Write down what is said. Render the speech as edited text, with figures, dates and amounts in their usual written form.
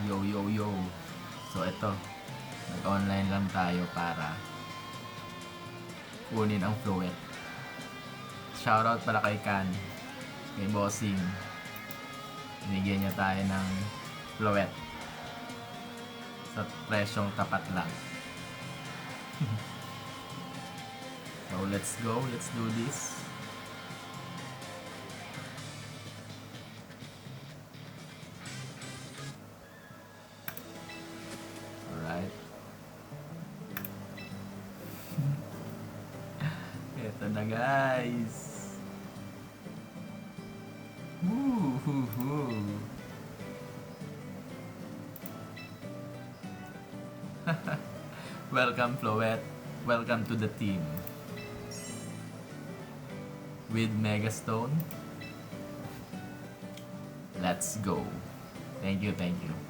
Yo, yo, yo. So, ito. Nag-online lang tayo para kunin ang Fluet. Shoutout pala kay Kan, kay Bossing. Binigyan niya tayo ng Fluet sa presyong tapat lang. So, let's go. Let's do this. Alright. Ito na, guys. Woo-hoo-hoo. Welcome, Floet. Welcome to the team. With Megastone. Let's go. Thank you, thank you.